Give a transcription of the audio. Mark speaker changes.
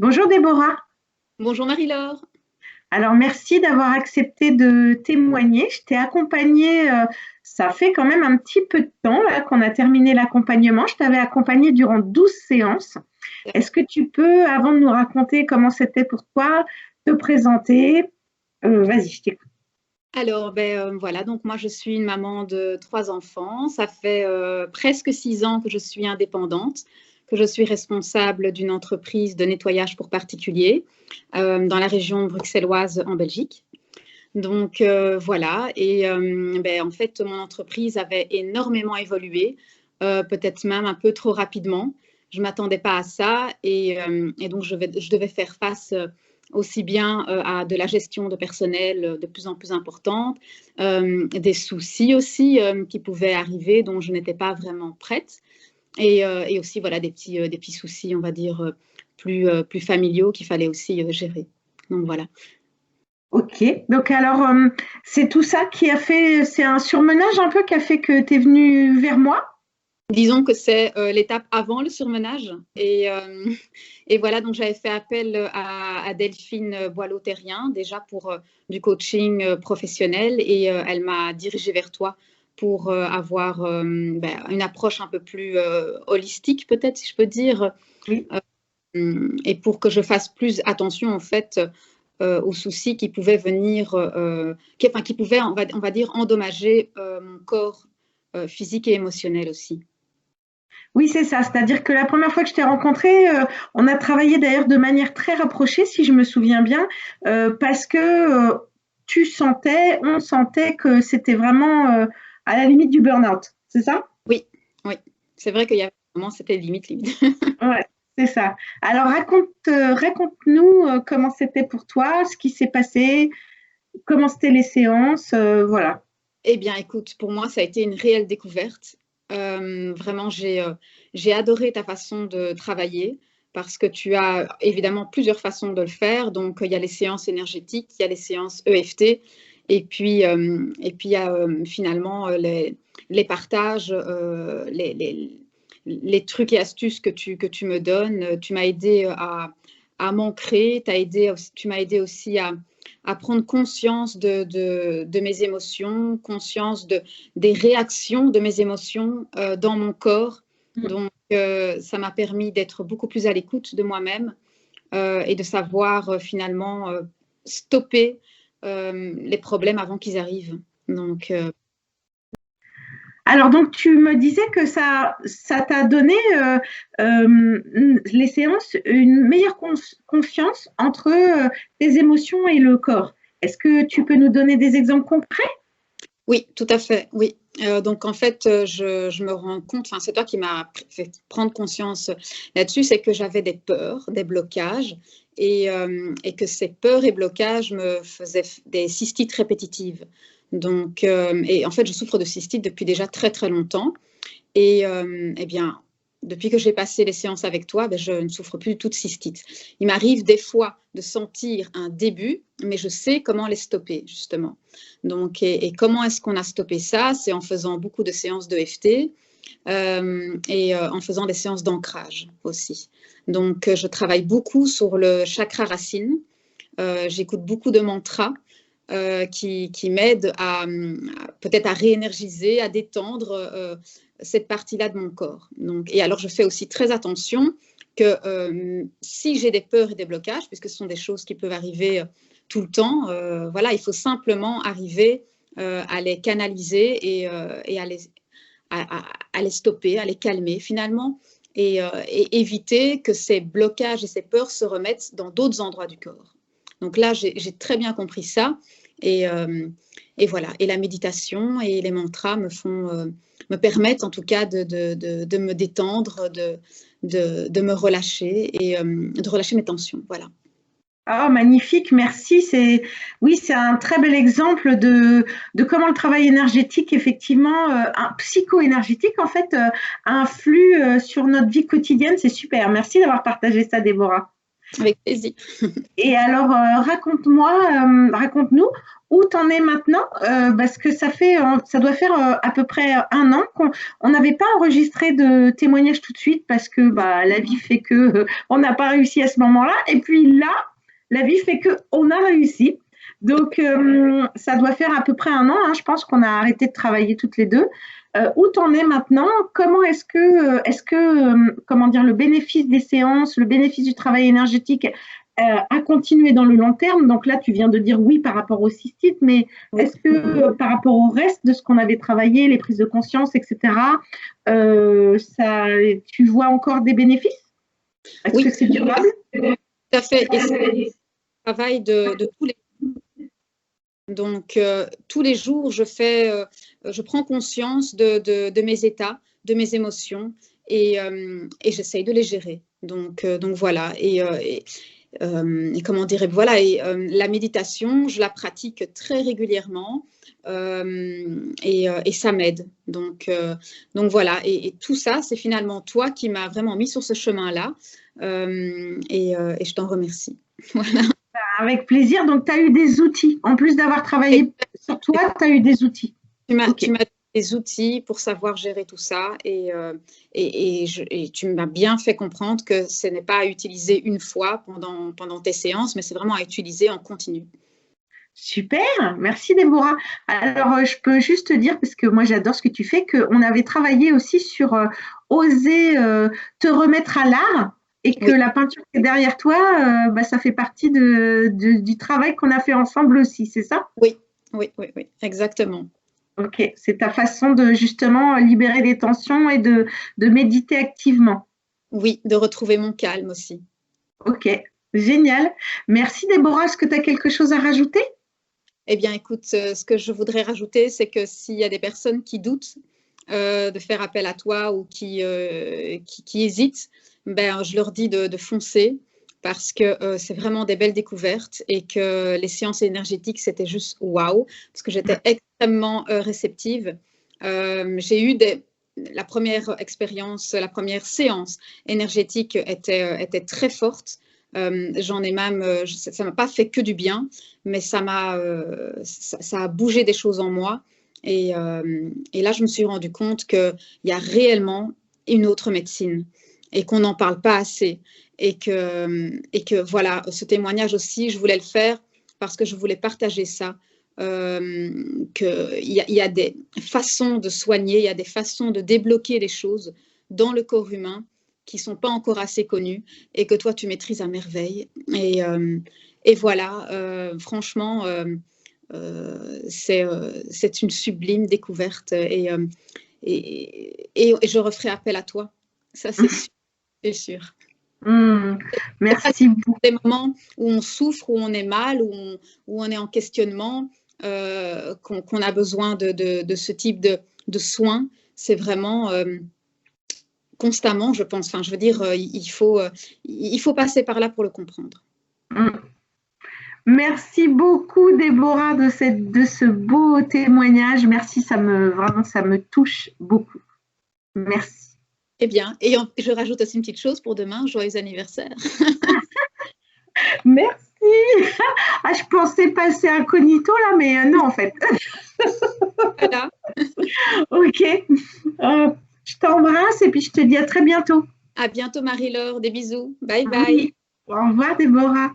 Speaker 1: Bonjour Déborah.
Speaker 2: Bonjour Marie-Laure.
Speaker 1: Alors merci d'avoir accepté de témoigner. Je t'ai accompagnée, ça fait quand même un petit peu de temps là, qu'on a terminé l'accompagnement. Je t'avais accompagnée durant 12 séances. Est-ce que tu peux, avant de nous raconter comment c'était pour toi, te présenter? Vas-y, je t'écoute.
Speaker 2: Alors, voilà, donc moi je suis une maman de 3 enfants. Ça fait presque 6 ans que je suis indépendante, que je suis responsable d'une entreprise de nettoyage pour particuliers dans la région bruxelloise en Belgique. Donc voilà, et en fait mon entreprise avait énormément évolué, peut-être même un peu trop rapidement. Je ne m'attendais pas à ça et donc je devais faire face aussi bien à de la gestion de personnel de plus en plus importante, des soucis aussi qui pouvaient arriver dont je n'étais pas vraiment prête et aussi voilà des petits soucis, on va dire, plus familiaux qu'il fallait aussi gérer. Donc voilà.
Speaker 1: Ok, donc alors c'est tout ça qui a fait, c'est un surmenage un peu qui a fait que tu es venue vers moi?
Speaker 2: Disons que c'est l'étape avant le surmenage. Et voilà, donc j'avais fait appel à Delphine Boileau-Terrien déjà pour du coaching professionnel et elle m'a dirigée vers toi pour avoir une approche un peu plus holistique, peut-être, si je peux dire,
Speaker 1: Oui.
Speaker 2: et pour que je fasse plus attention, en fait, aux soucis qui pouvaient venir, qui pouvaient, on va dire, endommager mon corps physique et émotionnel aussi.
Speaker 1: Oui, c'est ça. C'est-à-dire que la première fois que je t'ai rencontré, on a travaillé d'ailleurs de manière très rapprochée, si je me souviens bien, parce que on sentait que c'était vraiment à la limite du burn-out. C'est ça?
Speaker 2: Oui, oui. C'est vrai qu'il y avait un moment, c'était limite, limite.
Speaker 1: Ouais, c'est ça. Alors raconte-nous comment c'était pour toi, ce qui s'est passé, comment c'était les séances, voilà.
Speaker 2: Eh bien, écoute, pour moi, ça a été une réelle découverte. Vraiment, j'ai adoré ta façon de travailler parce que tu as évidemment plusieurs façons de le faire. Donc, il y a les séances énergétiques, il y a les séances EFT, et puis il y a finalement les partages, les trucs et astuces que tu me donnes. Tu m'as aidé à m'ancrer, tu m'as aidé aussi à prendre conscience de mes émotions, conscience des réactions de mes émotions dans mon corps. Donc, ça m'a permis d'être beaucoup plus à l'écoute de moi-même et de savoir finalement stopper les problèmes avant qu'ils arrivent. Donc,
Speaker 1: Alors donc tu me disais que ça t'a donné les séances une meilleure confiance entre tes émotions et le corps. Est-ce que tu peux nous donner des exemples concrets?
Speaker 2: oui, tout à fait, oui. Donc en fait, je me rends compte, enfin c'est toi qui m'as fait prendre conscience là-dessus, c'est que j'avais des peurs, des blocages et que ces peurs et blocages me faisaient des cystites répétitives. Donc et en fait, je souffre de cystite depuis déjà très, très longtemps et bien, depuis que j'ai passé les séances avec toi, je ne souffre plus du tout de cystite. Il m'arrive des fois de sentir un début, mais je sais comment les stopper, justement. Donc, et comment est-ce qu'on a stoppé ça? C'est en faisant beaucoup de séances de FT et en faisant des séances d'ancrage aussi. Donc, je travaille beaucoup sur le chakra racine. J'écoute beaucoup de mantras qui m'aident peut-être à réénergiser, à détendre cette partie-là de mon corps. Donc, et alors, je fais aussi très attention que si j'ai des peurs et des blocages, puisque ce sont des choses qui peuvent arriver tout le temps, voilà, il faut simplement arriver à les canaliser et à les stopper, à les calmer finalement, et éviter que ces blocages et ces peurs se remettent dans d'autres endroits du corps. Donc là, j'ai très bien compris ça. Et, euh, et voilà. Et la méditation et les mantras me permettent en tout cas de me détendre, de me relâcher et de relâcher mes tensions. Voilà.
Speaker 1: Ah, magnifique, merci. Oui, c'est un très bel exemple de comment le travail énergétique, effectivement, un psycho-énergétique, en fait, influe sur notre vie quotidienne. C'est super. Merci d'avoir partagé ça, Déborah.
Speaker 2: Avec plaisir.
Speaker 1: Et alors, raconte-nous où t'en es maintenant, parce que ça doit faire à peu près un an qu'on n'avait pas enregistré de témoignage tout de suite parce que la vie fait que on n'a pas réussi à ce moment-là. Et puis là, la vie fait que on a réussi. Donc, ça doit faire à peu près un an, hein, je pense qu'on a arrêté de travailler toutes les deux. Où t'en es maintenant? Comment comment dire, le bénéfice des séances, le bénéfice du travail énergétique a continué dans le long terme? Donc là, tu viens de dire oui par rapport au cystite, mais est-ce que par rapport au reste de ce qu'on avait travaillé, les prises de conscience, etc., tu vois encore des bénéfices? Est-ce que c'est durable?
Speaker 2: Tout à fait. Et c'est le travail de tous les jours. Donc, tous les jours, je prends conscience de mes états, de mes émotions et j'essaye de les gérer. Donc voilà. Et comment dire, voilà. Et la méditation, je la pratique très régulièrement et ça m'aide. Donc voilà. Et tout ça, c'est finalement toi qui m'as vraiment mis sur ce chemin-là et je t'en remercie. Voilà.
Speaker 1: Avec plaisir. Donc, tu as eu des outils. En plus d'avoir travaillé sur toi, tu as eu des outils.
Speaker 2: Tu m'as des outils pour savoir gérer tout ça et tu m'as bien fait comprendre que ce n'est pas à utiliser une fois pendant tes séances, mais c'est vraiment à utiliser en continu.
Speaker 1: Super, merci Déborah. Alors, je peux juste te dire, parce que moi j'adore ce que tu fais, qu'on avait travaillé aussi sur oser te remettre à l'art. Et que la peinture qui est derrière toi, ça fait partie du travail qu'on a fait ensemble aussi, c'est ça?
Speaker 2: Oui, exactement.
Speaker 1: Ok, c'est ta façon de justement libérer les tensions et de méditer activement.
Speaker 2: Oui, de retrouver mon calme aussi.
Speaker 1: Ok, génial. Merci Déborah, est-ce que tu as quelque chose à rajouter?
Speaker 2: Eh bien, écoute, ce que je voudrais rajouter, c'est que s'il y a des personnes qui doutent de faire appel à toi ou qui hésitent, je leur dis de foncer parce que c'est vraiment des belles découvertes et que les séances énergétiques, c'était juste waouh, parce que j'étais extrêmement réceptive. J'ai eu la première expérience, la première séance énergétique était très forte. J'en ai même, ça m'a pas fait que du bien, mais ça a bougé des choses en moi. Et là, je me suis rendu compte qu'il y a réellement une autre médecine et qu'on n'en parle pas assez. Et que voilà, ce témoignage aussi, je voulais le faire parce que je voulais partager ça. Qu'il y a des façons de soigner, il y a des façons de débloquer les choses dans le corps humain qui ne sont pas encore assez connues et que toi, tu maîtrises à merveille. Et voilà, franchement, c'est une sublime découverte et je referai appel à toi. Ça, c'est sûr.
Speaker 1: Merci beaucoup.
Speaker 2: Des moments où on souffre, où on est mal, où on est en questionnement, qu'on a besoin de ce type de soins, c'est vraiment constamment, je pense. Enfin, je veux dire, il faut passer par là pour le comprendre.
Speaker 1: Merci beaucoup Déborah de ce beau témoignage. Merci, vraiment ça me touche beaucoup. Merci.
Speaker 2: Eh bien, et je rajoute aussi une petite chose pour demain, joyeux anniversaire.
Speaker 1: Merci. Ah, je pensais passer incognito là, mais non en fait.
Speaker 2: Voilà.
Speaker 1: Ok. Je t'embrasse et puis je te dis à très bientôt.
Speaker 2: À bientôt Marie-Laure, des bisous. Bye bye.
Speaker 1: Oui. Au revoir Déborah.